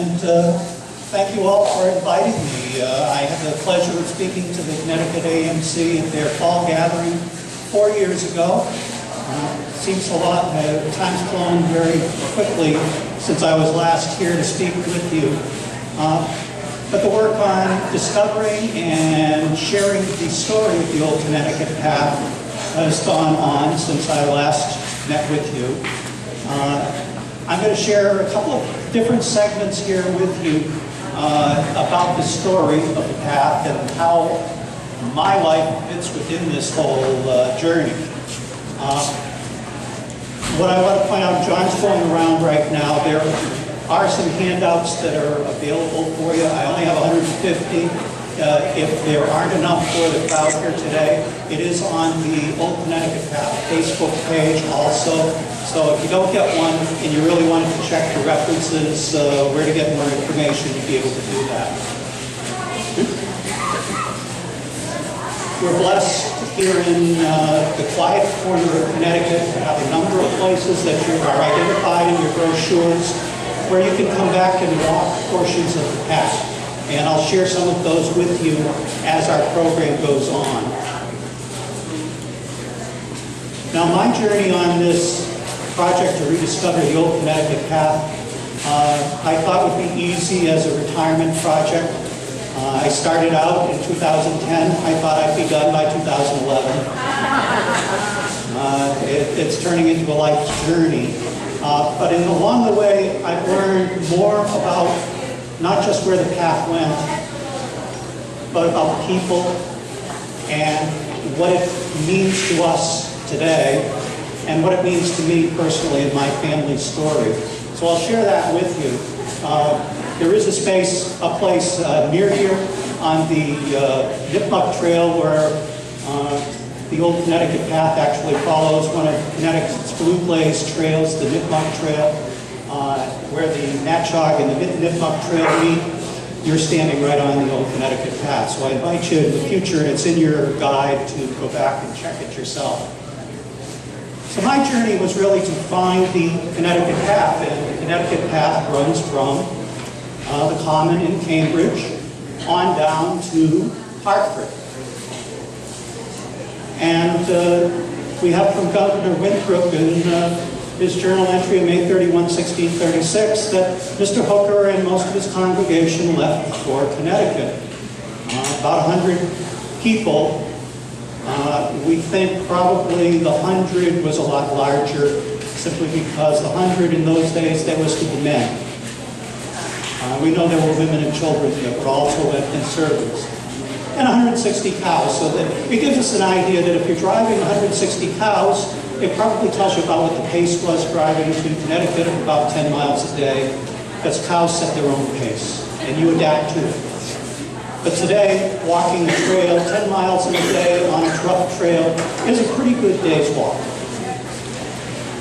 and thank you all for inviting me. I had the pleasure of speaking to the Connecticut AMC at their fall gathering 4 years ago. Seems a lot, time's flown very quickly since I was last here to speak with you. But the work on discovering and sharing the story of the Old Connecticut Path has gone on since I last met with you. I'm going to share a couple of different segments here with you about the story of the path and how my life fits within this whole journey. What I want to point out, John's going around right now, there are some handouts that are available for you. I only have 150. If there aren't enough for the crowd here today, it is on the Old Connecticut Path Facebook page also. So if you don't get one and you really wanted to check the references, where to get more information, you'd be able to do that. We're blessed here in the quiet corner of Connecticut to have a number of places that are identified in your brochures where you can come back and walk portions of the path. And I'll share some of those with you as our program goes on. Now, my journey on this project to rediscover the Old Connecticut Path, I thought would be easy as a retirement project. I started out in 2010. I thought I'd be done by 2011. It's turning into a life's journey. But along the way, I've learned more about not just where the path went, but about people and what it means to us today and what it means to me personally in my family story. So I'll share that with you. There is a place near here on the Nipmuc Trail where the Old Connecticut Path actually follows one of Connecticut's blue blaze trails, the Nipmuc Trail, where the Natchog and the Nipmuc Trail meet. You're standing right on the Old Connecticut Path. So I invite you in the future, and it's in your guide, to go back and check it yourself. So my journey was really to find the Connecticut Path, and the Connecticut Path runs from the Common in Cambridge on down to Hartford. And we have from Governor Winthrop in his journal entry of May 31, 1636, that Mr. Hooker and most of his congregation left for Connecticut. About 100 people. We think probably the 100 was a lot larger, simply because the 100 in those days, that was to the men. We know there were women and children that were also in service. And 160 cows, so that it gives us an idea that if you're driving 160 cows, it probably tells you about what the pace was driving to Connecticut of about 10 miles a day, because cows set their own pace, and you adapt to it. But today, walking the trail 10 miles in a day on a rough trail is a pretty good day's walk.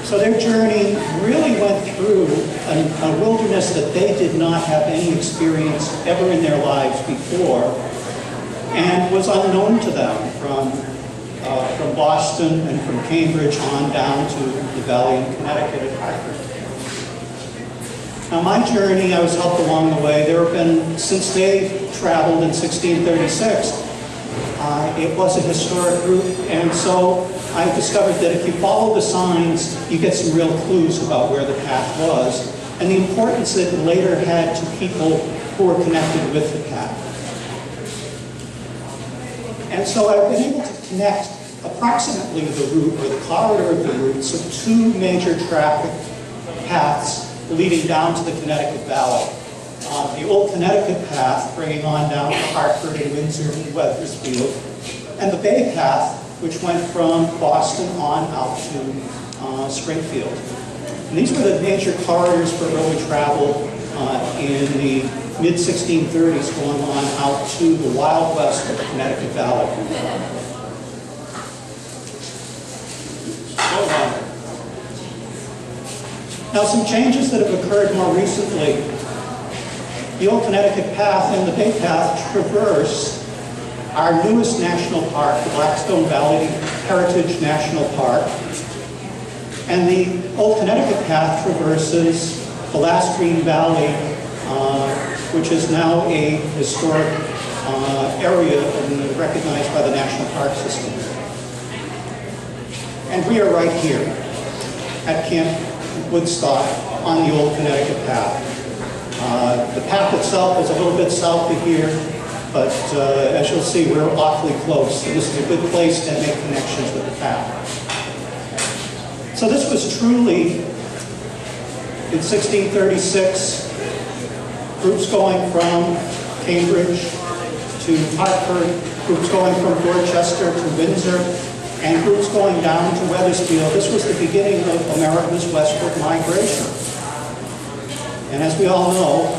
So their journey really went through a wilderness that they did not have any experience ever in their lives before, and was unknown to them from Boston and from Cambridge on down to the valley in Connecticut at Hartford. Now my journey, I was helped along the way. There have been, since they traveled in 1636, it was a historic route, and so I discovered that if you follow the signs, you get some real clues about where the path was, and the importance it later had to people who were connected with the path. And so I've been able to connect approximately the route, or the corridor of the routes, of two major traffic paths leading down to the Connecticut Valley. The Old Connecticut Path, bringing on down to Hartford and Windsor and Wethersfield, and the Bay Path, which went from Boston on out to Springfield. And these were the major corridors for early travel in the mid-1630s, going on out to the Wild West of the Connecticut Valley. Now, some changes that have occurred more recently. The Old Connecticut Path and the Bay Path traverse our newest national park, the Blackstone Valley Heritage National Park. And the Old Connecticut Path traverses the last Green Valley which is now a historic area and recognized by the National Park System. And we are right here at Camp Woodstock on the Old Connecticut Path. The path itself is a little bit south of here, but as you'll see, we're awfully close. So this is a good place to make connections with the path. So this was truly, in 1636, groups going from Cambridge to Hartford, groups going from Dorchester to Windsor, and groups going down to Wethersfield. This was the beginning of America's westward migration. And as we all know,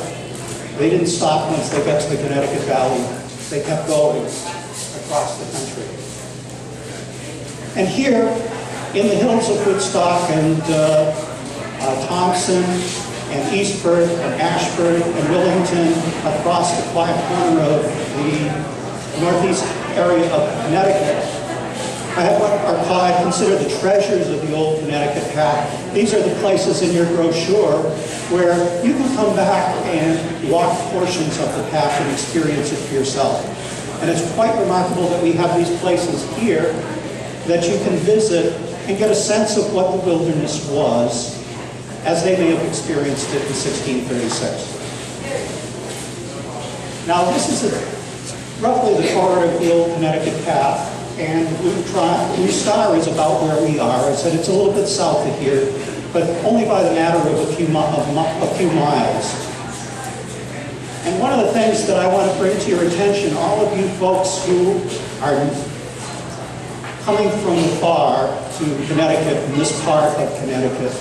they didn't stop once they got to the Connecticut Valley. They kept going across the country. And here, in the hills of Woodstock and Thompson and Eastford and Ashford and Willington, across the quiet corner of the northeast area of Connecticut, I have what I consider the treasures of the Old Connecticut Path. These are the places in your brochure where you can come back and walk portions of the path and experience it for yourself. And it's quite remarkable that we have these places here that you can visit and get a sense of what the wilderness was as they may have experienced it in 1636. Now this is roughly the corridor of the Old Connecticut Path. And Blue Star is about where we are. I said it's a little bit south of here, but only by the matter of a few miles. And one of the things that I want to bring to your attention, all of you folks who are coming from afar to Connecticut, in this part of Connecticut,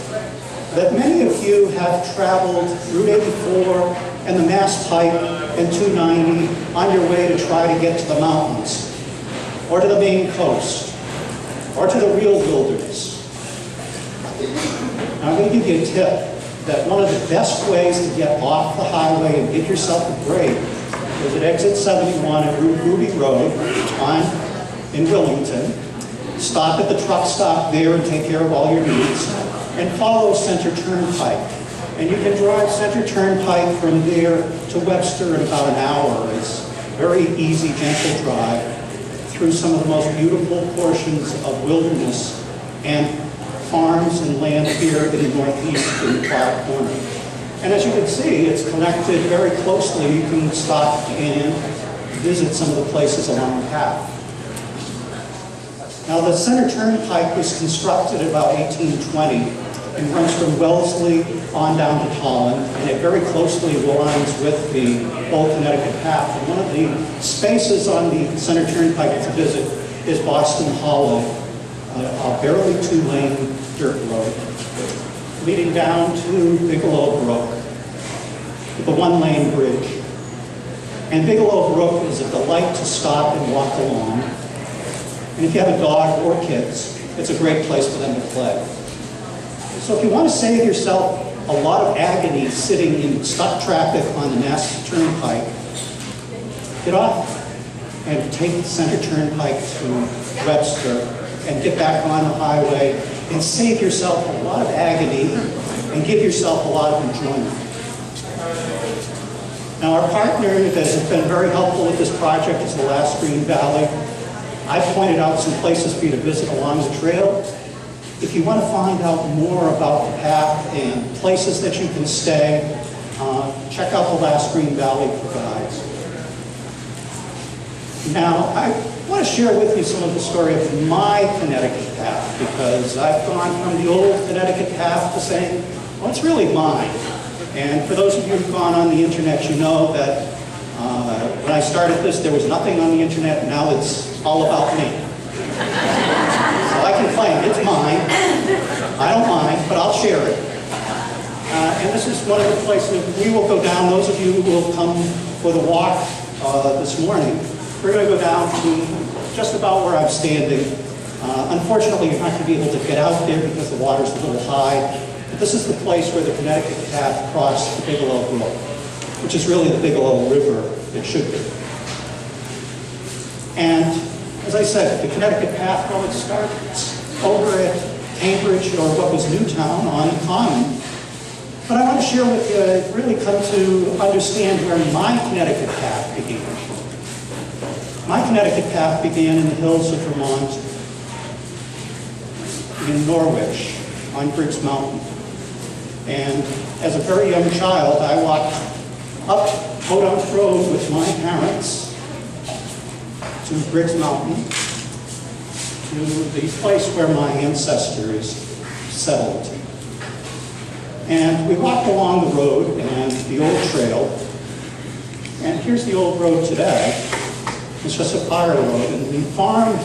that many of you have traveled Route 84 and the Mass Pike and 290 on your way to try to get to the mountains, or to the Maine coast, or to the real wilderness. Now, I'm going to give you a tip that one of the best ways to get off the highway and get yourself a break is at exit 71 at Ruby Road in Willington. Stop at the truck stop there and take care of all your needs, and follow Center Turnpike. And you can drive Center Turnpike from there to Webster in about an hour. It's a very easy, gentle drive through some of the most beautiful portions of wilderness and farms and land here in the northeast in the quiet corner. And as you can see, it's connected very closely. You can stop and visit some of the places along the path. Now the Center Turnpike was constructed about 1820 and runs from Wellesley on down to Holland, and it very closely aligns with the Old Connecticut Path. And one of the spaces on the Center Turnpike to visit is Boston Hollow, a barely 2-lane dirt road leading down to Bigelow Brook with a 1-lane bridge. And Bigelow Brook is a delight to stop and walk along. And if you have a dog or kids, it's a great place for them to play. So if you want to save yourself a lot of agony sitting in stuck traffic on the Mass Turnpike, get off and take the Center Turnpike to Webster and get back on the highway and save yourself a lot of agony and give yourself a lot of enjoyment. Now our partner that has been very helpful with this project is the Last Green Valley. I've pointed out some places for you to visit along the trail. If you want to find out more about the path and places that you can stay, check out the Last Green Valley for guides. Now, I want to share with you some of the story of my Connecticut path, because I've gone from the Old Connecticut Path to saying, well, it's really mine. And for those of you who've gone on the internet, you know that when I started this, there was nothing on the internet, and now it's all about me. So I can claim it's mine. I don't mind, but I'll share it. And this is one of the places we will go down. Those of you who will come for the walk this morning, we're going to go down to just about where I'm standing. Unfortunately, you're not going to be able to get out there because the water's a little high. But this is the place where the Connecticut Path crossed the Bigelow Brook, which is really the Bigelow River. It should be. And as I said, the Connecticut Path, well, it starts over at Cambridge, or what was Newtowne, on Common. But I want to share with you, I've really come to understand where my Connecticut path began. My Connecticut path began in the hills of Vermont, in Norwich, on Briggs Mountain. And as a very young child, I walked up Newtowne Road with my parents to Briggs Mountain, to the place where my ancestors settled. And we walked along the road and the old trail. And here's the old road today. It's just a fire road. And the farm,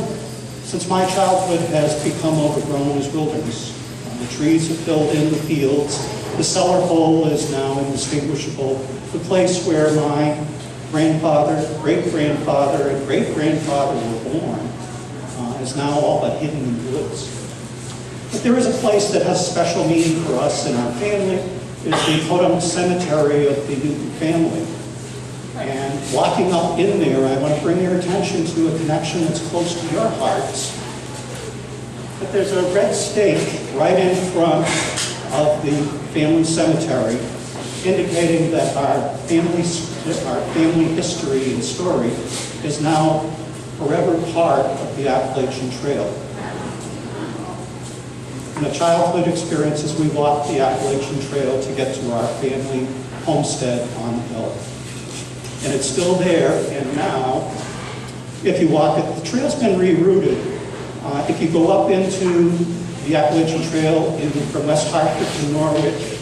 since my childhood, has become overgrown as wilderness. The trees have filled in the fields. The cellar hole is now indistinguishable. The place where my grandfather, great-grandfather, and great-grandfather were born is now all but hidden in the woods. But there is a place that has special meaning for us in our family. It's the Newtowne Cemetery of the Newton family. And walking up in there, I want to bring your attention to a connection that's close to your hearts. But there's a red stake right in front of the family cemetery, indicating that our family history and story is now forever part of the Appalachian Trail. In a childhood experience, as we walked the Appalachian Trail to get to our family homestead on the hill. And it's still there, and now, if you walk it, the trail's been rerouted. If you go up into the Appalachian Trail from West Hartford to Norwich,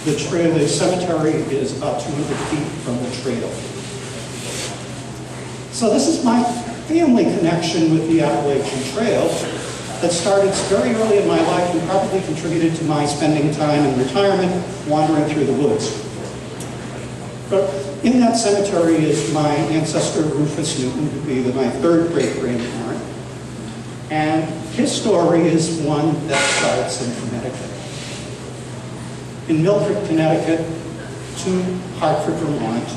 the cemetery is about 200 feet from the trail. So this is my family connection with the Appalachian Trail that started very early in my life and probably contributed to my spending time in retirement wandering through the woods. But in that cemetery is my ancestor Rufus Newton, who would be my third great-grandparent. And his story is one that starts in Connecticut. In Milford, Connecticut, to Hartford, Vermont.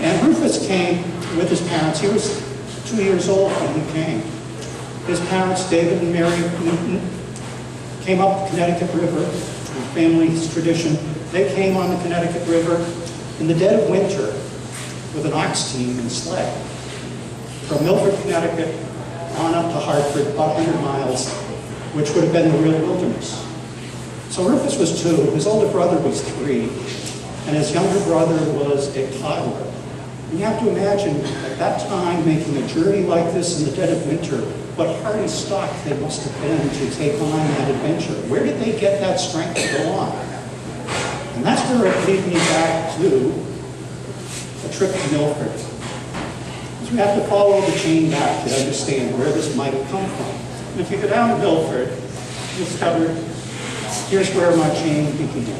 And Rufus came with his parents. He was 2 years old when he came. His parents, David and Mary Newton, came up the Connecticut River, the family's tradition. They came on the Connecticut River in the dead of winter with an ox team and sled from Milford, Connecticut, on up to Hartford, about 100 miles, which would have been the real wilderness. So Rufus was 2, his older brother was 3, and his younger brother was a toddler. And you have to imagine, at that time, making a journey like this in the dead of winter, what hardy stock they must have been to take on that adventure. Where did they get that strength to go on? And that's where it leads me back to a trip to Milford. So we have to follow the chain back to understand where this might have come from. And if you go down to Milford, you discover here's where my chain began.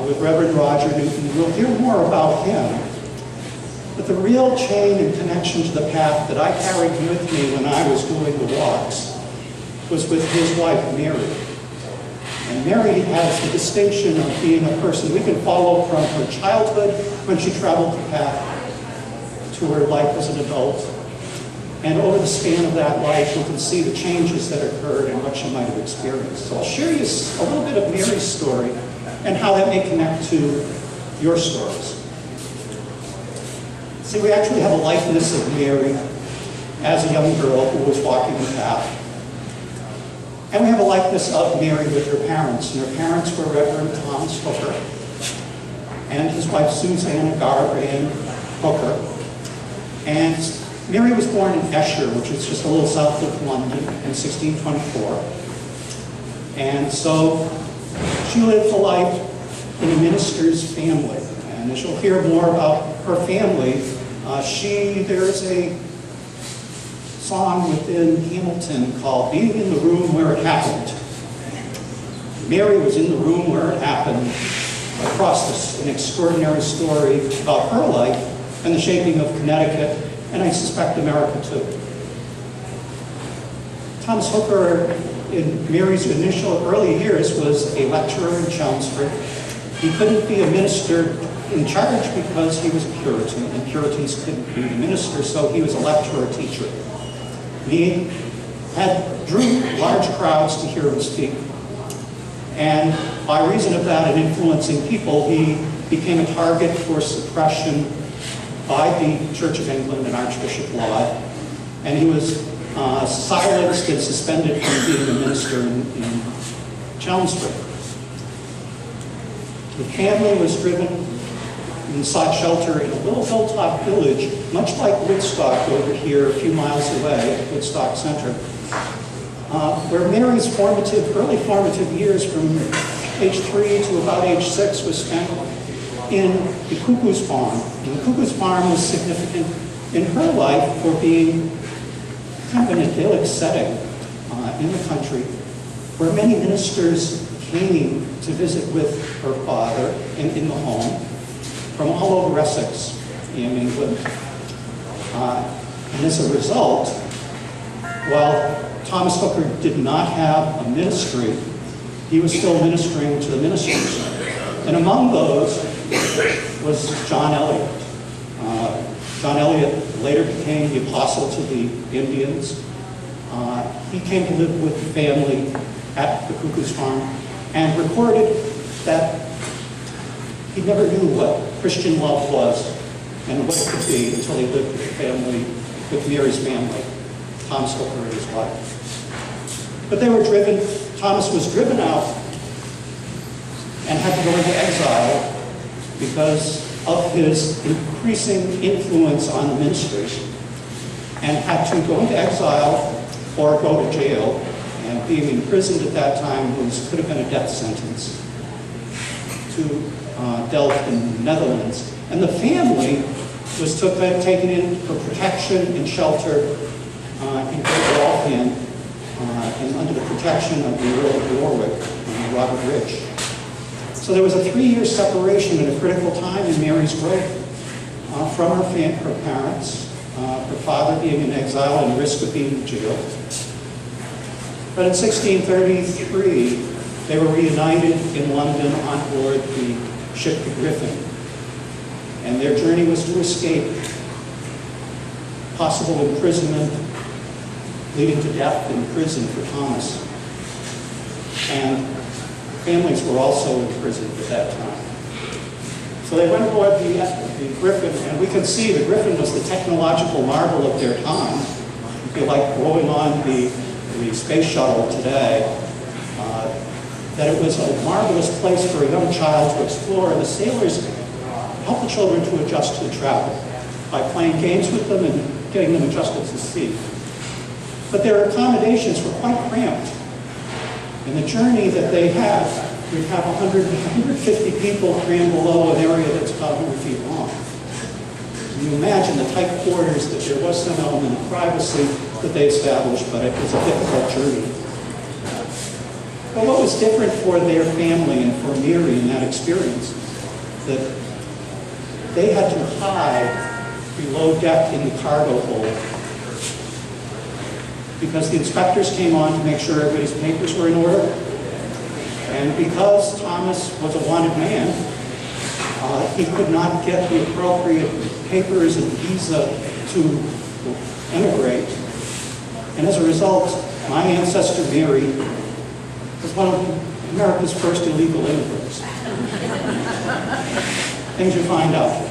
With Reverend Roger Newton. We'll hear more about him. But the real chain and connection to the path that I carried with me when I was doing the walks was with his wife, Mary. And Mary has the distinction of being a person we can follow from her childhood when she traveled the path to her life as an adult. And over the span of that life, we can see the changes that occurred and what she might have experienced. So I'll share you a little bit of Mary's story and how that may connect to your stories. See, we actually have a likeness of Mary as a young girl who was walking the path. And we have a likeness of Mary with her parents. And her parents were Reverend Thomas Hooker and his wife Susanna Garvan Hooker. And Mary was born in Esher, which is just a little south of London, in 1624. And so she lived a life in a minister's family. And as you'll hear more about her family, there's a song within Hamilton called Being in the Room Where It Happened. Mary was in the room where it happened, across an extraordinary story about her life and the shaping of Connecticut, and I suspect America too. Thomas Hooker, in Mary's initial early years, was a lecturer in Chelmsford. He couldn't be a minister in charge because he was a Puritan, and Puritans couldn't be a minister, so he was a lecturer teacher. He drew large crowds to hear him speak. And by reason of that and influencing people, he became a target for suppression by the Church of England and Archbishop Laud. And he was silenced and suspended from being a minister in Chelmsford. The family was driven and sought shelter in a little hilltop village, much like Woodstock over here, a few miles away, Woodstock Center, where Mary's early formative years from age 3 to about age 6 was spent in the Cuckoo's Farm. And the Cuckoo's Farm was significant in her life for being kind of an idyllic setting in the country, where many ministers came to visit with her father in the home from all over Essex in England. And as a result, while Thomas Hooker did not have a ministry, he was still ministering to the ministers. And among those was John Eliot. John Eliot later became the apostle to the Indians. He came to live with the family at the Cuckoo's Farm and recorded that he never knew what Christian love was and what it could be until he lived with the family, with Mary's family, Thomas Hooker and his wife. But they were driven, Thomas was driven out and had to go into exile because of his increasing influence on the ministers, and had to go into exile or go to jail. And being imprisoned at that time could have been a death sentence, to Delft in the Netherlands. And the family was taken in for protection and shelter in Great Waltham, and under the protection of the Earl of Warwick, Robert Rich. So there was a 3-year separation at a critical time in Mary's growth from her parents, her father being in exile and risk of being in jail. But in 1633, they were reunited in London on board the ship the Griffin. And their journey was to escape possible imprisonment leading to death in prison for Thomas. And families were also imprisoned at that time. So they went aboard the Griffin, and we can see the Griffin was the technological marvel of their time. If you like going on the space shuttle today, that it was a marvelous place for a young child to explore, and the sailors helped the children to adjust to travel by playing games with them and getting them adjusted to sea. But their accommodations were quite cramped. And the journey that they had would have 150 people crammed below an area that's about 100 feet long. And you imagine the tight quarters, that there was some element of privacy that they established, but it was a difficult journey. But what was different for their family and for Mary in that experience, that they had to hide below deck in the cargo hold because the inspectors came on to make sure everybody's papers were in order. And because Thomas was a wanted man, he could not get the appropriate papers and visa to emigrate. And as a result, my ancestor Mary was one of America's first illegal immigrants. Things you find out.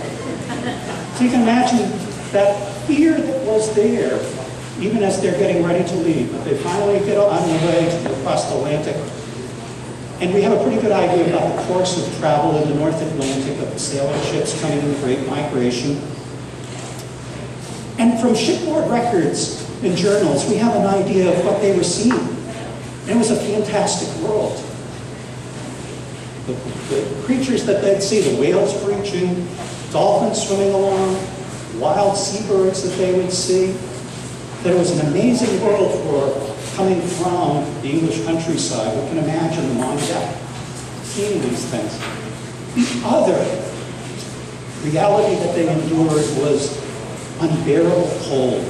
So you can imagine that fear that was there, even as they're getting ready to leave. But they finally get on their way to across the Atlantic. And we have a pretty good idea about the course of travel in the North Atlantic of the sailing ships coming in the Great Migration. And from shipboard records and journals, we have an idea of what they were seeing. And it was a fantastic world. The creatures that they'd see, the whales breaching, dolphins swimming along, wild seabirds that they would see. That it was an amazing world for coming from the English countryside. We can imagine them on deck, seeing these things. The other reality that they endured was unbearable cold.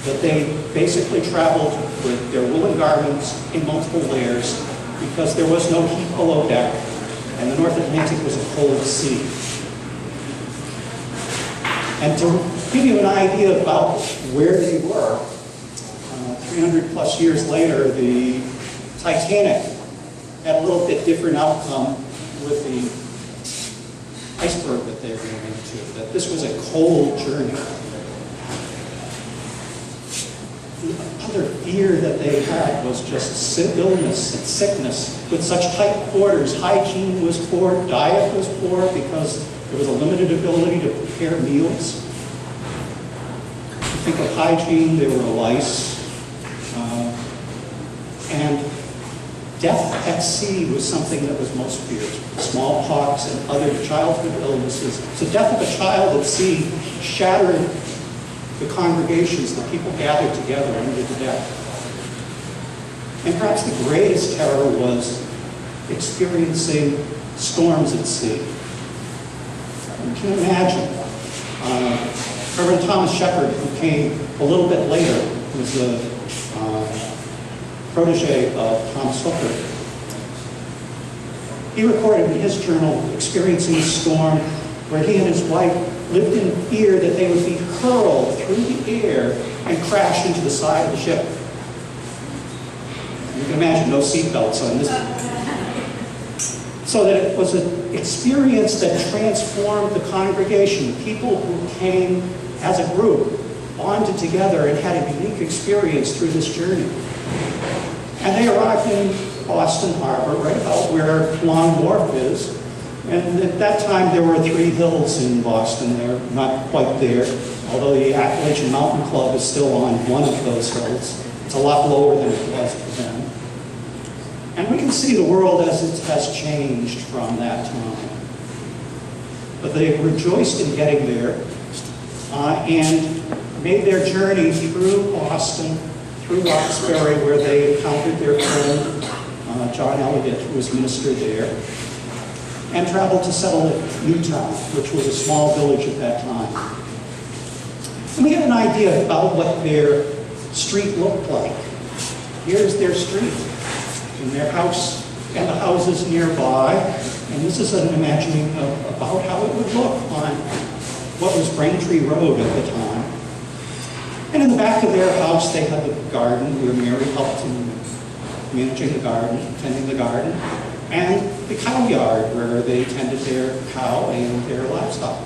That they basically traveled with their woolen garments in multiple layers because there was no heat below deck, and the North Atlantic was a cold sea. And to give you an idea about where they were, 300 plus years later, the Titanic had a little bit different outcome with the iceberg that they ran into, that this was a cold journey. The other fear that they had was just illness and sickness. With such tight quarters, hygiene was poor, diet was poor because there was a limited ability to prepare meals. You think of hygiene, there were lice. And death at sea was something that was most feared. Smallpox and other childhood illnesses. So death of a child at sea shattered the congregations that people gathered together under the deck. And perhaps the greatest terror was experiencing storms at sea. You can imagine. Reverend Thomas Shepard, who came a little bit later, was a protege of Thomas Hooker. He recorded in his journal experiencing a storm where he and his wife lived in fear that they would be hurled through the air and crash into the side of the ship. You can imagine no seatbelts on this. So that it was an experience that transformed the congregation. People who came as a group bonded together and had a unique experience through this journey. And they arrived in Boston Harbor, right about where Long Wharf is. And at that time, there were 3 hills in Boston. They're not quite there, although the Appalachian Mountain Club is still on one of those hills. It's a lot lower than it was then. And we can see the world as it has changed from that time. But they rejoiced in getting there and made their journey through Boston, through Roxbury, where they encountered their friend, John Elliott, who was minister there, and traveled to settle at Newtowne, which was a small village at that time. And we get an idea about what their street looked like. Here's their street, and their house, and the houses nearby. And this is an imagining about how it would look on what was Braintree Road at the time. And in the back of their house, they had the garden where Mary helped in managing the garden, tending the garden, and the cow yard where they tended their cow and their livestock.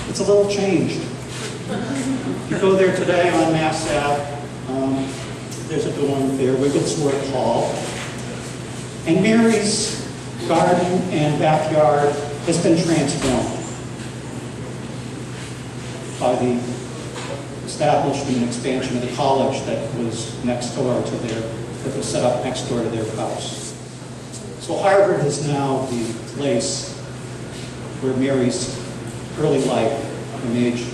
It's a little changed. You go there today on Mass Ave, there's a dorm there, Wigglesworth Hall, and Mary's garden and backyard has been transformed by the establishment and expansion of the college that was next door to that was set up next door to their house. So Hartford is now the place where Mary's early life, from age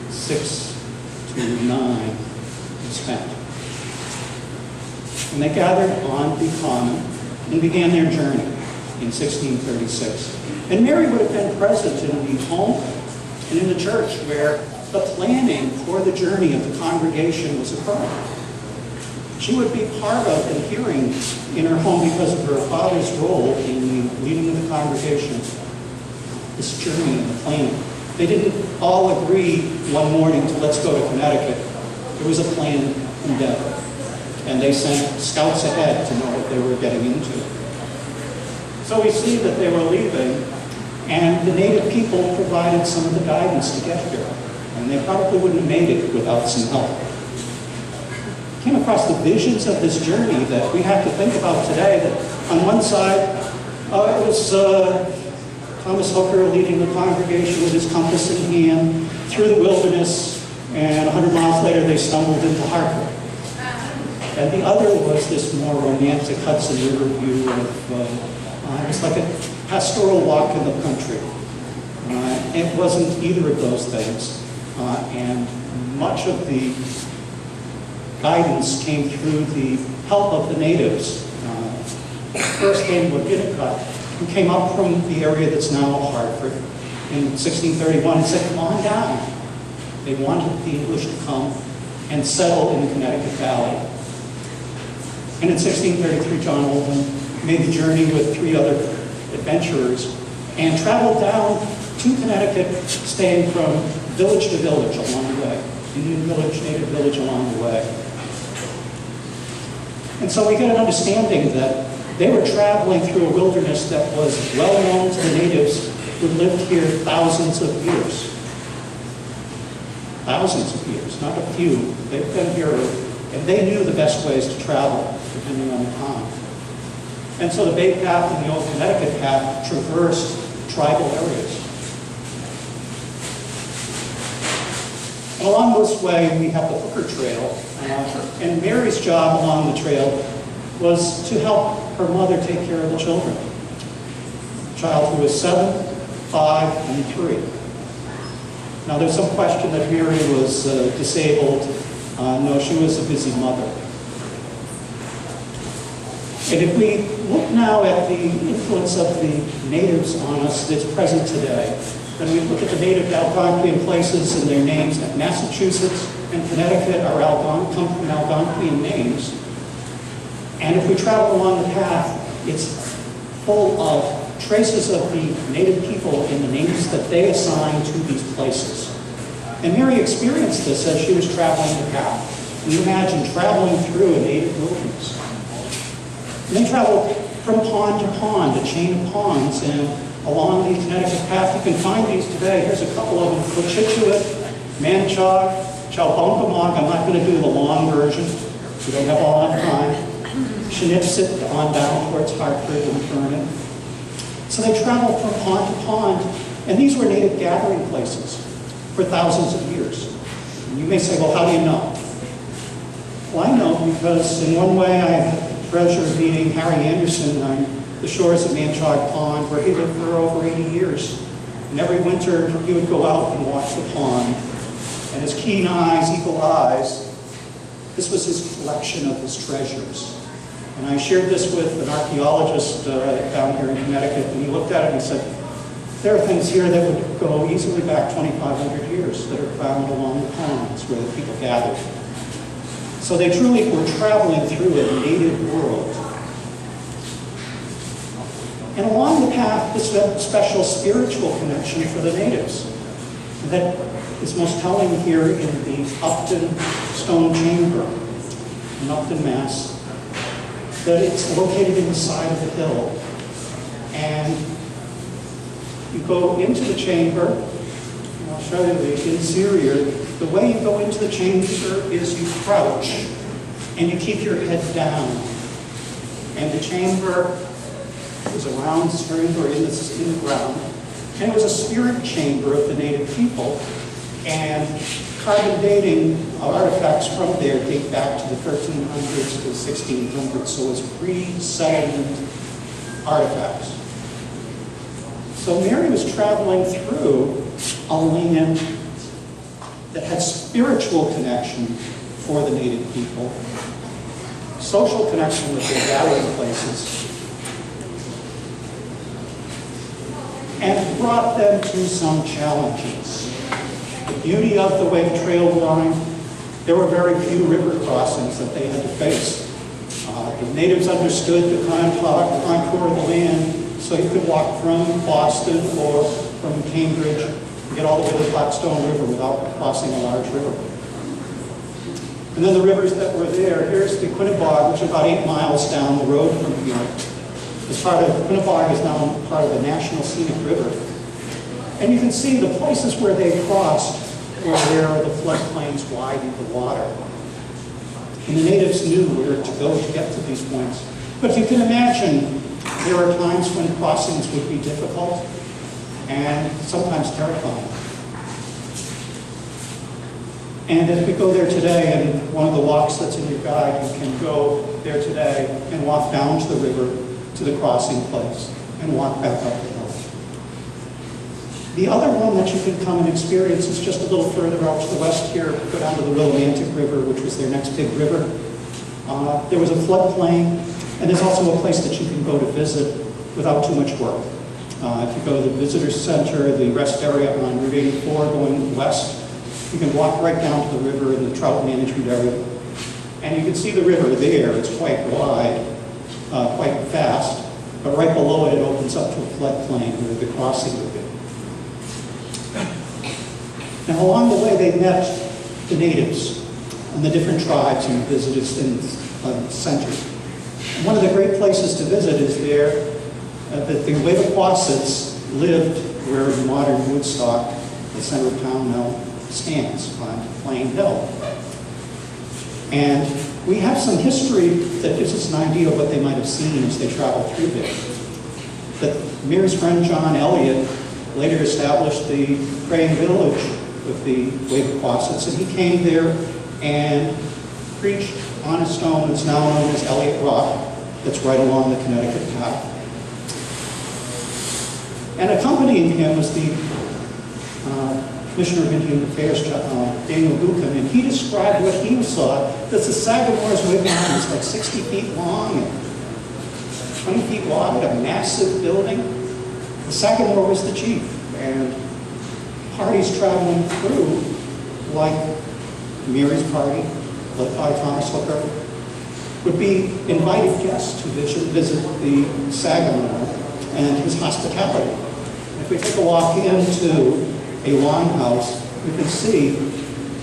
6 to 9, was spent. And they gathered on the common and began their journey in 1636. And Mary would have been present in the home and in the church where the planning for the journey of the congregation was occurring. She would be part of and hearing in her home because of her father's role in the leading of the congregation, this journey and the planning. They didn't all agree one morning to let's go to Connecticut. There was a planned endeavor. And they sent scouts ahead to know what they were getting into. So we see that they were leaving, and the native people provided some of the guidance to get here. And they probably wouldn't have made it without some help. Came across the visions of this journey that we have to think about today, that on one side, it was Thomas Hooker leading the congregation with his compass in hand through the wilderness, and 100 miles later they stumbled into Hartford. And the other was this more romantic Hudson River view of, it was like a pastoral walk in the country. It wasn't either of those things. And much of the guidance came through the help of the natives. First came Woodginnicott, who came up from the area that's now Hartford in 1631 and said, come on down. They wanted the English to come and settle in the Connecticut Valley. And in 1633, John Oldham made the journey with 3 other adventurers and traveled down to Connecticut, staying from village to village along the way, Indian village, native village along the way. And so we get an understanding that they were traveling through a wilderness that was well known to the natives who lived here thousands of years. Thousands of years, not a few. They've been here, and they knew the best ways to travel, depending on the time. And so the Bay Path and the Old Connecticut Path traversed tribal areas. And along this way, we have the Hooker Trail. And Mary's job along the trail was to help her mother take care of the children. A child who was 7, 5, and 3. Now, there's some question that Mary was disabled. No, she was a busy mother. And if we look now at the influence of the natives on us that's present today, then we look at the native Algonquian places and their names. Massachusetts and Connecticut are come from Algonquian names. And if we travel along the path, it's full of traces of the native people and the names that they assign to these places. And Mary experienced this as she was traveling the path. Can you imagine traveling through a native wilderness? And they traveled from pond to pond, a chain of ponds, and along the Connecticut Path. You can find these today. Here's a couple of them: Cochituate, Manchog, Chalbuncamog. I'm not going to do the long version. We don't have all that time. Shinipsit on down towards Hartford and Vernon. So they traveled from pond to pond, and these were native gathering places for thousands of years. And you may say, well, how do you know? Well, I know because in one way I had the pleasure of meeting Harry Anderson on the shores of Manchog Pond, where he lived for over 80 years. And every winter he would go out and watch the pond. And his keen eyes, eagle eyes, this was his collection of his treasures. And I shared this with an archaeologist down here in Connecticut, and he looked at it and he said, there are things here that would go easily back 2,500 years that are found along the ponds where the people gathered. So they truly were traveling through a native world. And along the path is a special spiritual connection for the natives that is most telling here in the Upton Stone Chamber in Upton, Mass. That it's located in the side of the hill. And you go into the chamber, and I'll show you the interior. The way you go into the chamber is you crouch, and you keep your head down. And the chamber is a round chamber in the ground. And it was a spirit chamber of the native people. And carbon dating artifacts from there date back to the 1300s to the 1600s, so it's pre-settlement artifacts. So Mary was traveling through a land that had spiritual connection for the native people, social connection with their gathering places, and brought them to some challenges. The beauty of the way the trail wound, there were very few river crossings that they had to face. The natives understood the contour of the land, so you could walk from Boston or from Cambridge and get all the way to the Blackstone River without crossing a large river. And then the rivers that were there, here's the Quinnebog, which is about 8 miles down the road from here. This part of Quinnebog is now part of the National Scenic River. And you can see the places where they crossed were where the floodplains widened the water. And the natives knew where to go to get to these points. But you can imagine there are times when crossings would be difficult and sometimes terrifying. And as we go there today, and one of the walks that's in your guide, you can go there today and walk down to the river to the crossing place and walk back up the hill. The other one that you can come and experience is just a little further out to the west here. Go down to the Willimantic River, which was their next big river. There was a floodplain, and there's also a place that you can go to visit without too much work. If you go to the visitor center, the rest area on Route 84 going west, you can walk right down to the river in the trout management area. And you can see the river there. It's quite wide, quite fast, but right below it, it opens up to a floodplain where the crossing would be. Now, along the way, they met the natives and the different tribes and visited and centered. And one of the great places to visit is there. The Wavaquassets lived where modern Woodstock, the center of town now, stands on Plain Hill. And we have some history that gives us an idea of what they might have seen as they traveled through there. That Mary's friend John Eliot later established the praying village with the Wavaquassets, and he came there and preached on a stone that's now known as Elliott Rock, that's right along the Connecticut Path. And accompanying him was the Commissioner of Indian Affairs, Daniel Buchan, and he described what he saw, that the Sagamore's wigwam was like 60 feet long and 20 feet wide, a massive building. The Sagamore was the chief, and parties traveling through, like Mary's party, led by Thomas Hooker, would be invited guests to visit the Sagamore and his hospitality. If we take a walk into a longhouse, we can see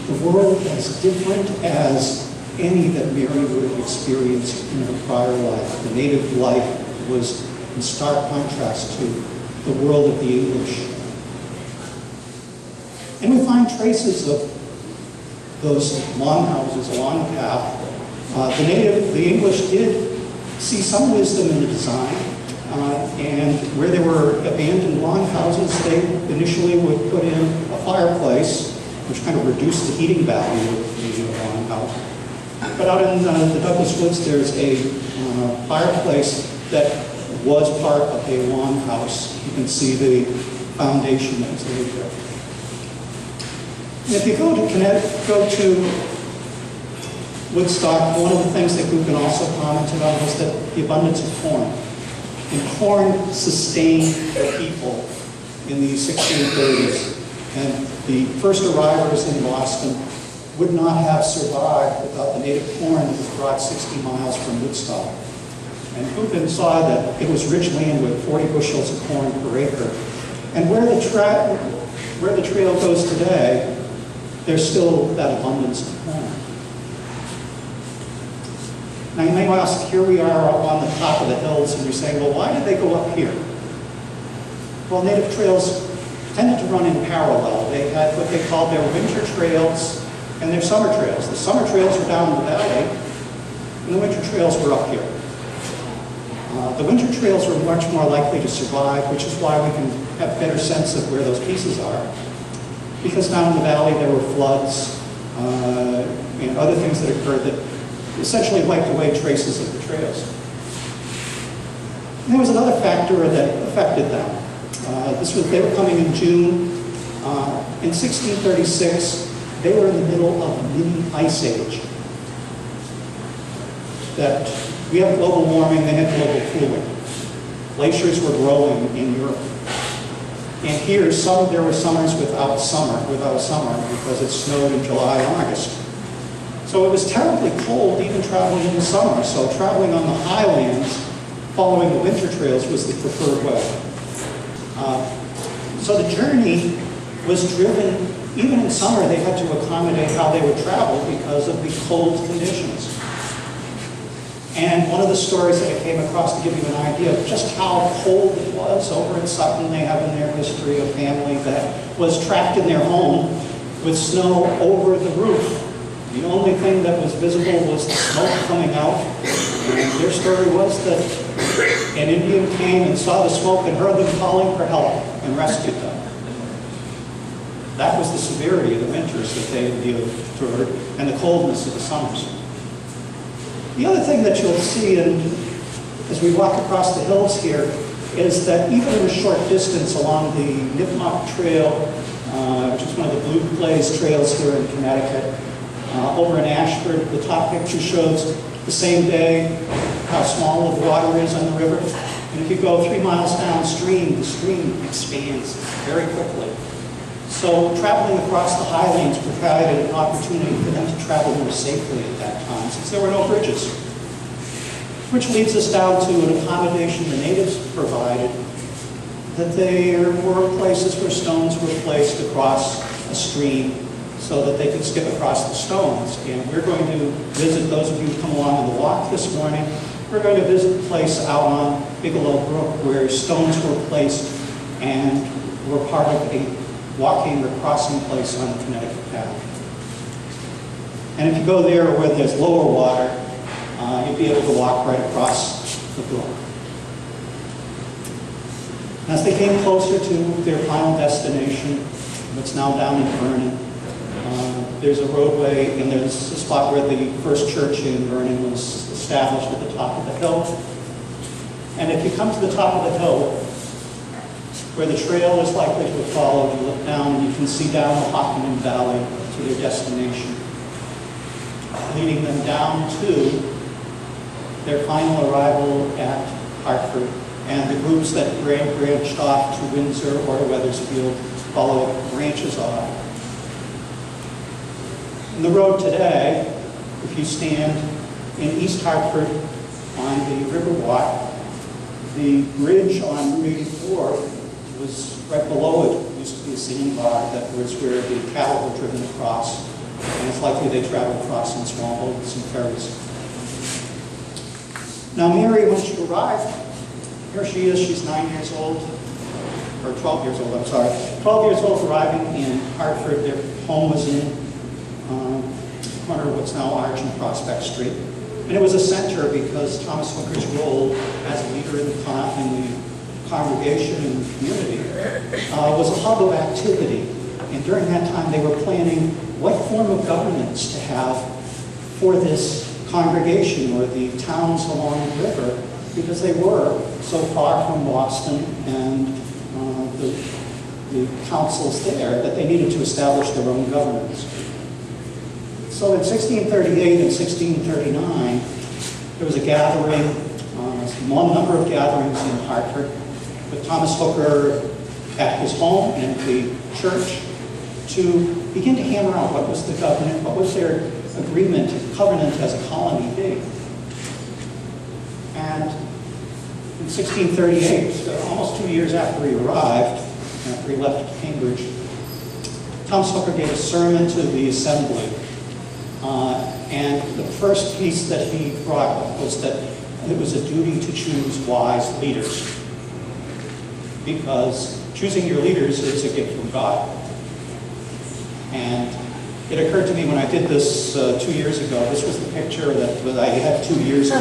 the world as different as any that Mary would have experienced in her prior life. The native life was in stark contrast to the world of the English. And we find traces of those longhouses along the path. The English did see some wisdom in the design. And where there were abandoned longhouses, they initially would put in a fireplace, which kind of reduced the heating value of the longhouse. But out in the Douglas Woods, there's a fireplace that was part of a longhouse. You can see the foundation that was laid there. And if you go to Woodstock, one of the things that Buchan also commented on was that the abundance of corn. And corn sustained the people in the 1630s. And the first arrivals in Boston would not have survived without the native corn that was brought 60 miles from Woodstock. And Buchan saw that it was rich land with 40 bushels of corn per acre. And where the trail goes today, there's still that abundance of corn. Now you may ask, here we are up on the top of the hills, and you're saying, well, why did they go up here? Well, native trails tended to run in parallel. They had what they called their winter trails and their summer trails. The summer trails were down in the valley, and the winter trails were up here. The winter trails were much more likely to survive, which is why we can have a better sense of where those pieces are. Because down in the valley there were floods and other things that occurred that essentially wiped away traces of the trails. And there was another factor that affected them. They were coming in June. In 1636, they were in the middle of a mini ice age. That we have global warming, they had global cooling. Glaciers were growing in Europe. And here, there were summers without summer because it snowed in July and August. So it was terribly cold even traveling in the summer. So traveling on the highlands, following the winter trails was the preferred way. So the journey was driven, even in summer they had to accommodate how they would travel because of the cold conditions. And one of the stories that I came across to give you an idea of just how cold it was over in Sutton, they have in their history a family that was trapped in their home with snow over the roof. The only thing that was visible was the smoke coming out. And their story was that an Indian came and saw the smoke and heard them calling for help and rescued them. That was the severity of the winters that they endured and the coldness of the summers. The other thing that you'll see as we walk across the hills here is that even in a short distance along the Nipmuc Trail, which is one of the Blue Blaze trails here in Connecticut, over in Ashford, the top picture shows the same day how small the water is on the river. And if you go 3 miles downstream, the stream expands very quickly. So traveling across the highlands provided an opportunity for them to travel more safely at that time, since there were no bridges. Which leads us down to an accommodation the natives provided, that there were places where stones were placed across a stream so that they could skip across the stones. And we're going to visit, those of you who come along on the walk this morning, we're going to visit the place out on Bigelow Brook where stones were placed and were part of a walking or crossing place on the Connecticut Path. And if you go there where there's lower water, you'll be able to walk right across the brook. As they came closer to their final destination, what's now down in Vernon, there's a roadway, and there's a spot where the first church in Vernon was established at the top of the hill. And if you come to the top of the hill, where the trail is likely to have followed, you look down and you can see down the Hockenham Valley to their destination, leading them down to their final arrival at Hartford. And the groups that branched off to Windsor or to Wethersfield follow branches off. In the road today, if you stand in East Hartford on the Riverwalk, the bridge on Route 84 was right below it. It used to be a sandbar that was where the cattle were driven across. And it's likely they traveled across in small boats and ferries. Now Mary, when she arrived, here she is, she's 9 years old, or 12 years old, I'm sorry. 12 years old, arriving in Hartford. Their home was in corner of what's now Arch and Prospect Street. And it was a center because Thomas Hooker's role as a leader in the congregation and the community was a hub of activity. And during that time, they were planning what form of governance to have for this congregation or the towns along the river, because they were so far from Boston and the councils there that they needed to establish their own governance. So in 1638 and 1639, there was a gathering, a small number of gatherings in Hartford, with Thomas Hooker at his home and the church to begin to hammer out what was the government, what was their agreement, covenant as a colony be. And in 1638, almost 2 years after he arrived, after he left Cambridge, Thomas Hooker gave a sermon to the assembly. And the first piece that he brought up was that it was a duty to choose wise leaders, because choosing your leaders is a gift from God. And it occurred to me when I did this 2 years ago, this was the picture that I had 2 years ago.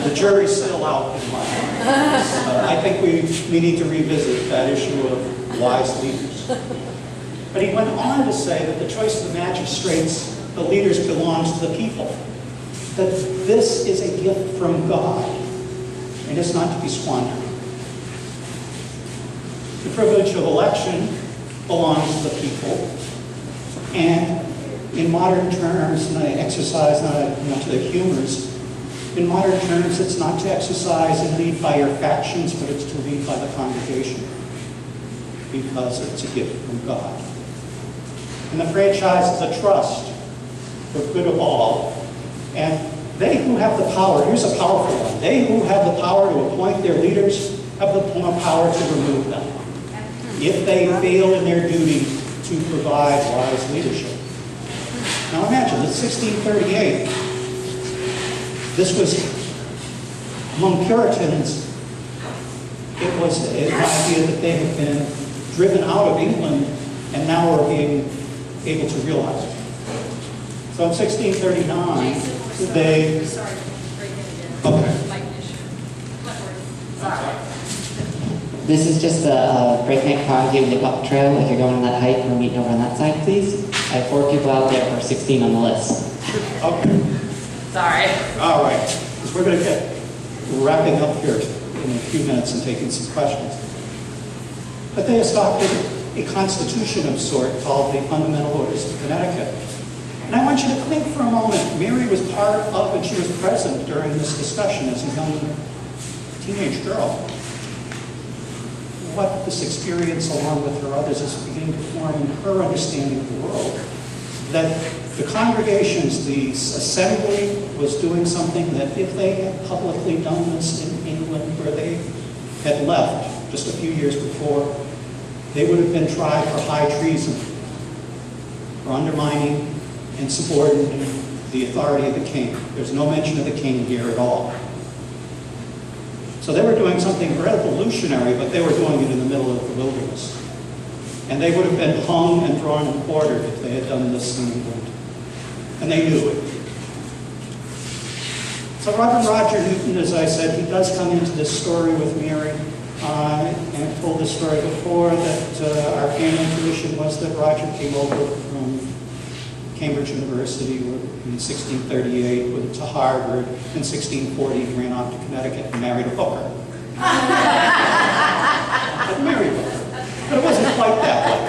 The jury's still out in my mind. I think we need to revisit that issue of wise leaders. But he went on to say that the choice of the magistrates, the leaders, belongs to the people. That this is a gift from God, and it's not to be squandered. The privilege of election belongs to the people, and in modern terms, and I exercise not to the humors, in modern terms, it's not to exercise and lead by your factions, but it's to lead by the congregation, because it's a gift from God. And the franchise is a trust for good of all. And they who have the power, here's a powerful one, they who have the power to appoint their leaders have the power to remove them, if they fail in their duty to provide wise leadership. Now imagine, it's 1638. This was, among Puritans, it was an idea that they had been driven out of England and now are being able to realize it. So in 1639, they... Sorry, okay. Sorry. This is just a breakneck concave nip-up trail. If you're going on that hike, we're meeting over on that side, please. I have 4 people out there, or 16 on the list. Okay. Sorry. All right. We're going to get wrapping up here in a few minutes and taking some questions. But they adopted a constitution of sort called the Fundamental Orders of Connecticut. And I want you to think for a moment. Mary was part of, and she was present during this discussion as a young teenage girl. What this experience, along with her others, is beginning to form in her understanding of the world. That the congregations, the assembly, was doing something that if they had publicly done this in England, where they had left just a few years before, they would have been tried for high treason, for undermining and subordinating the authority of the king. There's no mention of the king here at all. So they were doing something revolutionary, but they were doing it in the middle of the wilderness. And they would have been hung and drawn and quartered if they had done this in England. And they knew it. So Reverend Roger Newton, as I said, he does come into this story with Mary. And I've told this story before, that our family tradition was that Roger came over from Cambridge University in 1638, went to Harvard. In 1640, he ran off to Connecticut and married a hooker. But married a hooker. But it wasn't quite that way.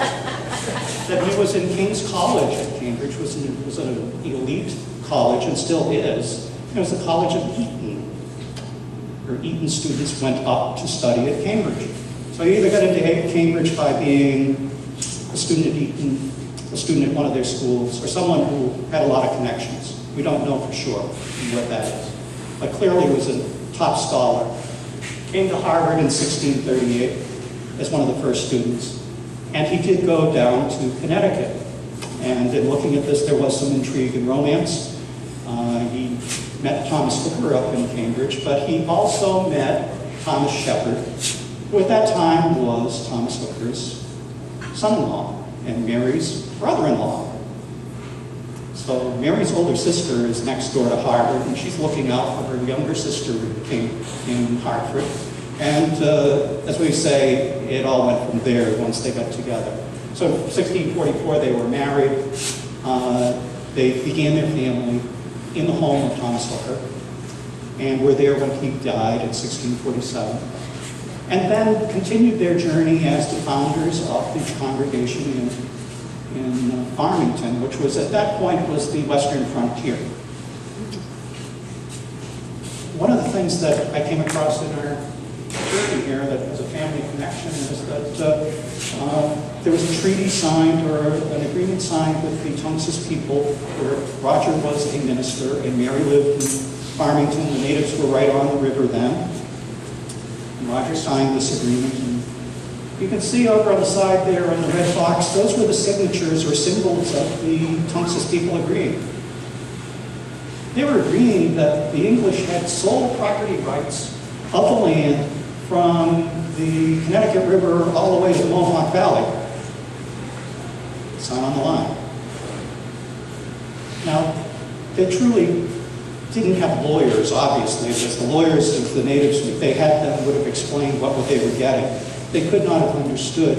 That he was in King's College at Cambridge, was an elite college and still is. It was the College of Eton, where Eton students went up to study at Cambridge. So he either got into Cambridge by being a student at Eton, a student at one of their schools, or someone who had a lot of connections. We don't know for sure what that is. But clearly was a top scholar. Came to Harvard in 1638 as one of the first students. And he did go down to Connecticut. And in looking at this, there was some intrigue and romance. He met Thomas Hooker up in Cambridge, but he also met Thomas Shepard, who at that time was Thomas Hooker's son-in-law and Mary's brother-in-law. So Mary's older sister is next door to Harvard, and she's looking out for her younger sister who came in Hartford. And as we say, it all went from there once they got together. So in 1644, they were married. They began their family in the home of Thomas Hooker, and were there when he died in 1647. And then continued their journey as the founders of the congregation in Farmington, which was at that point was the western frontier. One of the things that I came across in our journey here that has a family connection is that there was a treaty signed or an agreement signed with the Tonsas people where Roger was a minister and Mary lived in Farmington. The natives were right on the river then. And Roger signed this agreement. And you can see over on the side there in the red box, those were the signatures or symbols of the Tonsas people agreeing. They were agreeing that the English had sole property rights of the land from the Connecticut River all the way to the Mohawk Valley. It's not on the line. Now, they truly didn't have lawyers, obviously, because the lawyers of the natives, if they had them, would have explained what they were getting. They could not have understood.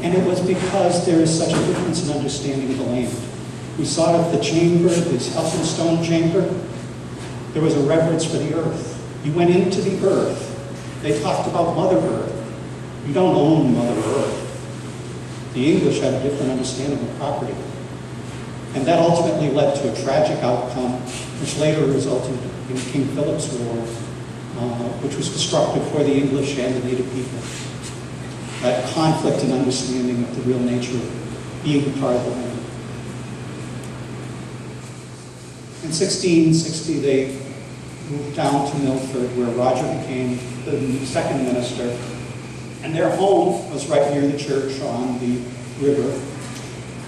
And it was because there is such a difference in understanding of the land. We saw it at the chamber, this Elphinstone chamber. There was a reverence for the earth. You went into the earth. They talked about Mother Earth. You don't own Mother Earth. The English had a different understanding of property. And that ultimately led to a tragic outcome, which later resulted in King Philip's War, which was destructive for the English and the native people. That conflict and understanding of the real nature of being a part of the land. In 1660, they moved down to Milford, where Roger became the second minister. And their home was right near the church on the river.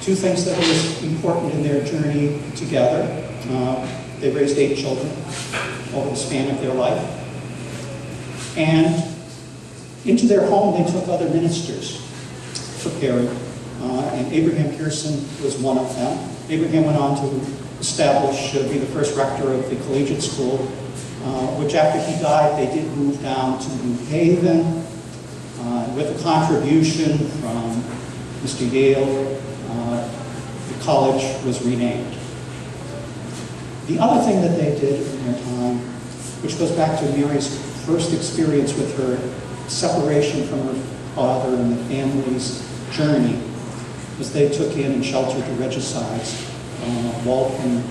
Two things that were important in their journey together. They raised 8 children over the span of their life. And into their home, they took other ministers for caring. And Abraham Pearson was one of them. Abraham went on to establish, be the first rector of the collegiate school, which after he died, they did move down to New Haven with a contribution from Mr. Yale. The college was renamed. The other thing that they did in their time, which goes back to Mary's first experience with her separation from her father and the family's journey, was they took in and sheltered the regicides, Walton,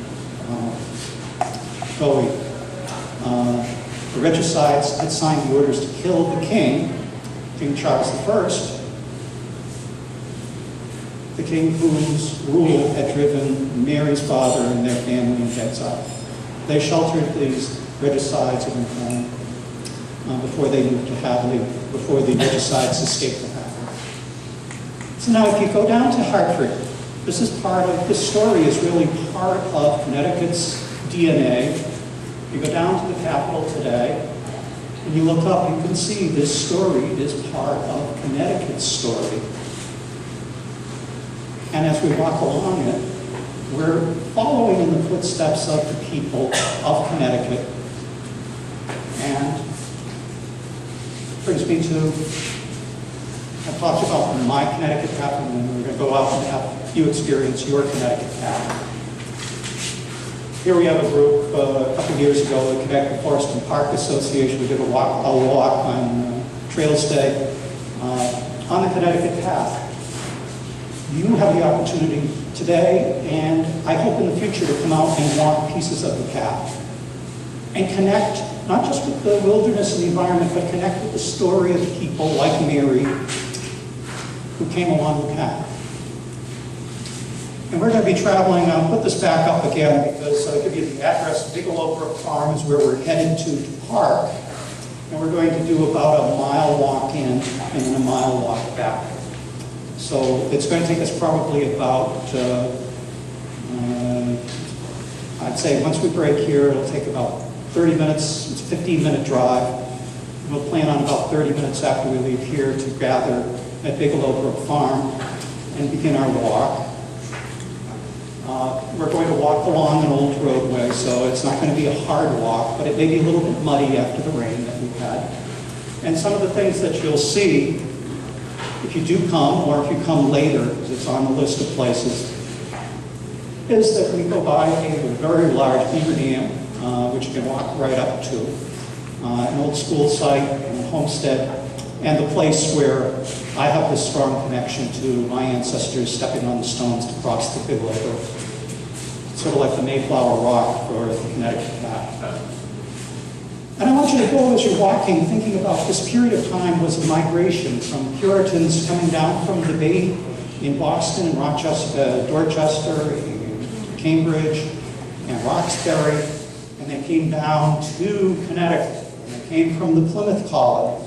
Bowie. The regicides had signed the orders to kill the king, King Charles I, the king whose rule had driven Mary's father and their family into exile. They sheltered these regicides in their home before they moved to Hadley, before the regicides escaped to Hadley. So now if you go down to Hartford, this story is really part of Connecticut's DNA. You go down to the Capitol today, and you look up, you can see this story is part of Connecticut's story. And as we walk along it, we're following in the footsteps of the people of Connecticut. And brings me to, I talked about my Connecticut Path, and then we're going to go out and have you experience your Connecticut Path. Here we have a group a couple of years ago, the Connecticut Forest and Park Association. We did a walk on Trails Day on the Connecticut Path. You have the opportunity today, and I hope in the future, to come out and walk pieces of the path and connect, not just with the wilderness and the environment, but connect with the story of people like Mary who came along the path. And we're going to be traveling, I'll put this back up again because I'll give you the address. Bigelow Brook Farm is where we're headed to park. And we're going to do about a mile walk in and then a mile walk back. So it's going to take us probably about, I'd say once we break here, it'll take about 30 minutes. It's a 15-minute drive. We'll plan on about 30 minutes after we leave here to gather at Bigelow Brook Farm and begin our walk. We're going to walk along an old roadway, so it's not going to be a hard walk, but it may be a little bit muddy after the rain that we've had. And some of the things that you'll see, if you do come, or if you come later, because it's on the list of places, is that we go by a very large beaver dam, which you can walk right up to, an old school site, and a homestead, and the place where I have this strong connection to my ancestors stepping on the stones to cross the Bigelow Brook. Sort of like the Mayflower Rock for the Connecticut Path. And I want you to go as you're walking, thinking about this period of time was a migration from Puritans coming down from the Bay in Boston and Rochester, Dorchester, Cambridge, and Roxbury, and they came down to Connecticut. And they came from the Plymouth colony.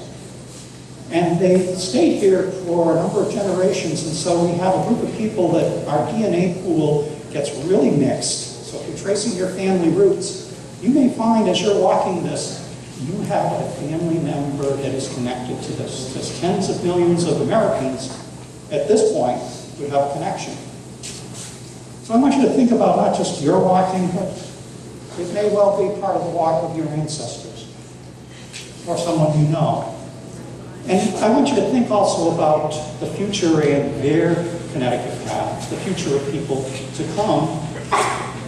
And they stayed here for a number of generations, and so we have a group of people that our DNA pool gets really mixed. So if you're tracing your family roots, you may find as you're walking this, you have a family member that is connected to this. There's tens of millions of Americans at this point who have a connection. So I want you to think about not just your walking, but it may well be part of the walk of your ancestors or someone you know. And I want you to think also about the future and their Connecticut Path, the future of people to come.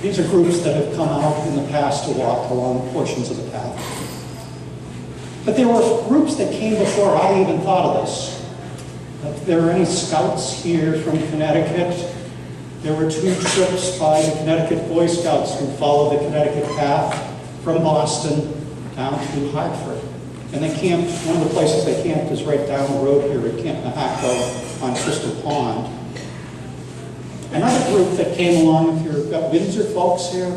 These are groups that have come out in the past to walk along portions of the path. But there were groups that came before I even thought of this. If there are any scouts here from Connecticut, there were 2 trips by the Connecticut Boy Scouts who followed the Connecticut Path from Boston down to Hartford. And they camped, one of the places they camped is right down the road here at Camp Nahaco on Crystal Pond. Another group that came along, if you've got Windsor folks here,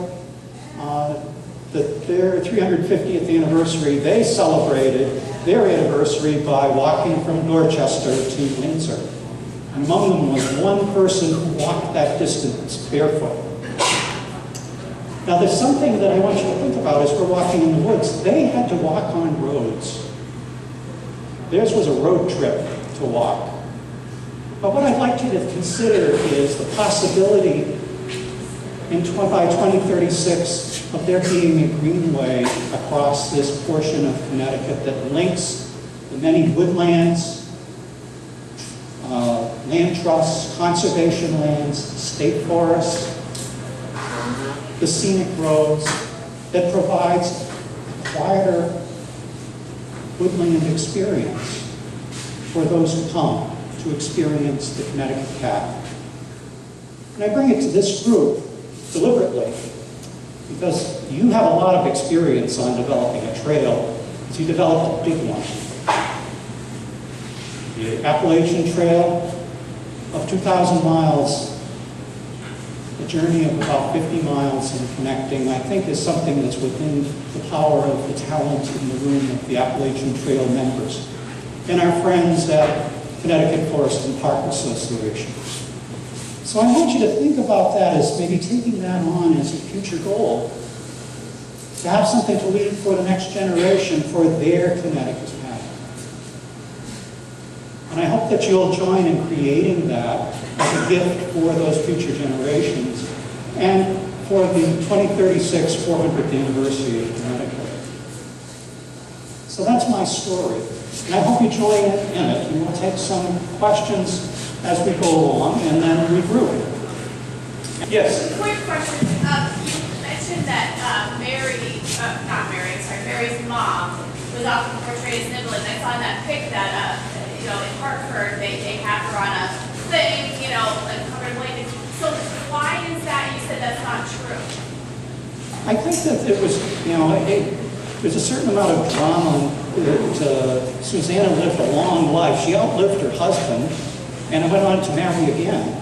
their 350th anniversary, they celebrated their anniversary by walking from Dorchester to Windsor. And among them was one person who walked that distance barefoot. Now there's something that I want you to think about as we're walking in the woods. They had to walk on roads. Theirs was a road trip to walk. But what I'd like you to consider is the possibility by 2036 of there being a greenway across this portion of Connecticut that links the many woodlands, land trusts, conservation lands, state forests, the scenic roads, that provides a quieter woodland experience for those who come to experience the Connecticut Path. And I bring it to this group deliberately because you have a lot of experience on developing a trail, because you developed a big one. The Appalachian Trail of 2,000 miles, a journey of about 50 miles in connecting, I think is something that's within the power of the talent in the room of the Appalachian Trail members. And our friends at Connecticut Forest and Park Association. So I want you to think about that as maybe taking that on as a future goal, to have something to leave for the next generation for their Connecticut path. And I hope that you'll join in creating that as a gift for those future generations and for the 2036 400th anniversary of Connecticut. So that's my story. And I hope you join in it, and we'll take some questions as we go along and then regroup. Yes? Quick question. You mentioned that Mary's mom was often portrayed as nibbling. I saw in that pic that, in Hartford, they have her on a thing, like covered in blankets. So why is that? You said that's not true. I think that it was, there's a certain amount of drama that Susanna lived a long life. She outlived her husband and went on to marry again.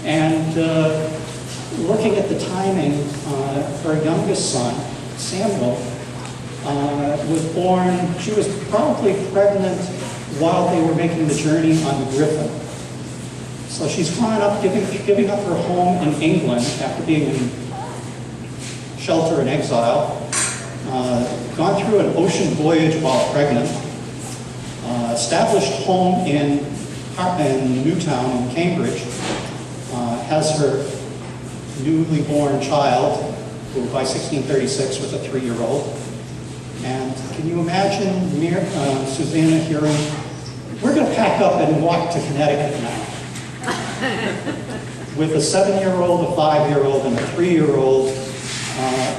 And looking at the timing, her youngest son, Samuel, was born, she was probably pregnant while they were making the journey on the Griffin. So she's gone up, giving up her home in England after being in shelter and exile, gone through an ocean voyage while pregnant, established home in Newtowne in Cambridge, has her newly born child, who by 1636 was a 3-year-old. And can you imagine Susanna hearing, "We're going to pack up and walk to Connecticut now." With a 7-year-old, a 5-year-old, and a 3-year-old.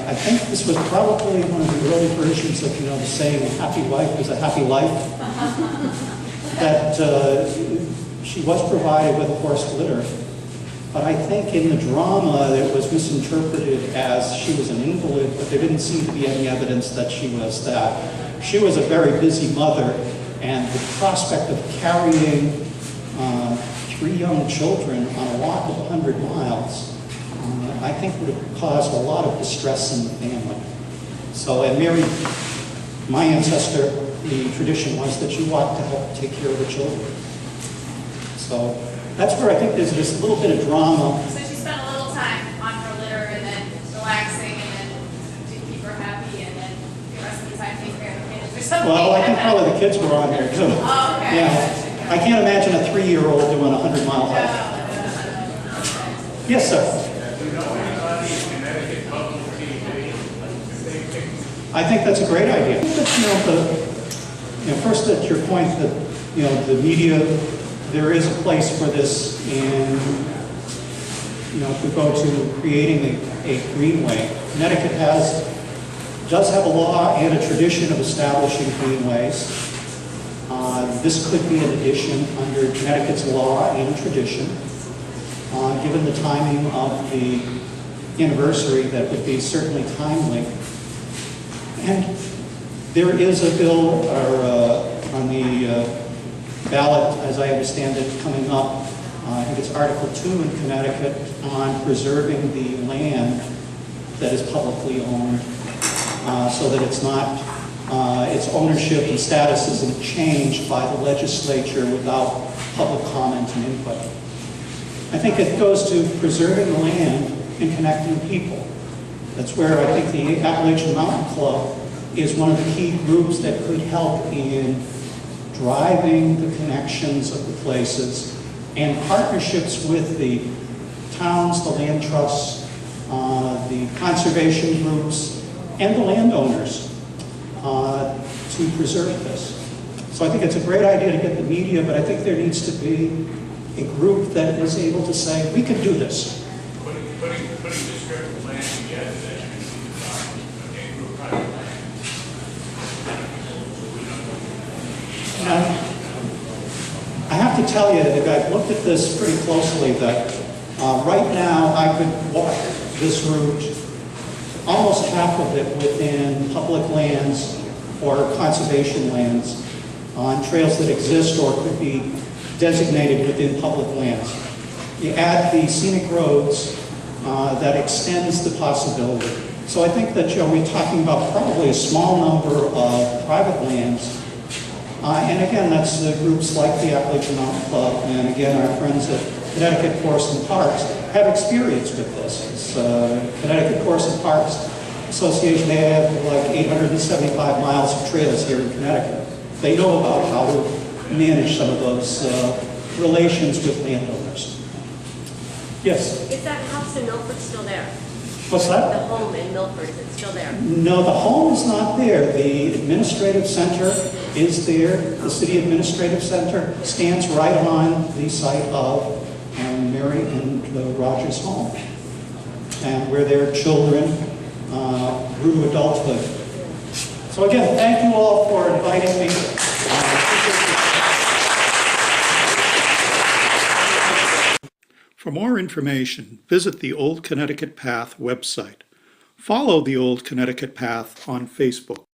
I think this was probably one of the early versions of, the saying, "A happy wife is a happy life." That she was provided with a horse litter. But I think in the drama it was misinterpreted as she was an invalid, but there didn't seem to be any evidence that she was that. She was a very busy mother, and the prospect of carrying 3 young children on a walk of 100 miles, I think would have caused a lot of distress in the family. So, and Mary, my ancestor, the tradition was that she walked to help take care of the children. So that's where I think there's this little bit of drama. So she spent a little time on her litter and then relaxing and then to keep her happy and then the rest of the time taking care of the kids or something. Well, I think probably the kids were on there too. Oh, okay. Yeah. I can't imagine a 3-year-old doing a 100-mile hike. Yes, sir. I think that's a great idea. First, at your point that the media, there is a place for this in, if we go to creating a greenway. Connecticut does have a law and a tradition of establishing greenways. This could be an addition under Connecticut's law and tradition. Given the timing of the anniversary, that would be certainly timely. And there is a bill on the ballot, as I understand it, coming up. I think it's Article 2 in Connecticut on preserving the land that is publicly owned so that it's not, its ownership and status isn't changed by the legislature without public comment and input. I think it goes to preserving the land and connecting people. That's where I think the Appalachian Mountain Club is one of the key groups that could help in driving the connections of the places and partnerships with the towns, the land trusts, the conservation groups, and the landowners to preserve this. So I think it's a great idea to get the media, but I think there needs to be a group that is able to say, we can do this. Putting the strip of land together that you can see the property, okay, for private land. I have to tell you that I've looked at this pretty closely, that right now I could walk this route, almost half of it within public lands or conservation lands, on trails that exist or could be designated within public lands. You add the scenic roads, that extends the possibility. So I think that we're talking about probably a small number of private lands And again, that's groups like the Appalachian Mountain Club, and again, our friends at Connecticut Course and Parks have experience with this. It's, Connecticut Course and Parks Association, they have like 875 miles of trails here in Connecticut. They know about how to manage some of those relations with landowners. Yes? Is that house in Milford still there? What's that? The home in Milford, is it still there? No, the home is not there. The administrative center is there. The city administrative center stands right on the site of Mary and Roger's home, and where their children grew to adulthood. So again, thank you all for inviting me. For more information, visit the Old Connecticut Path website. Follow the Old Connecticut Path on Facebook.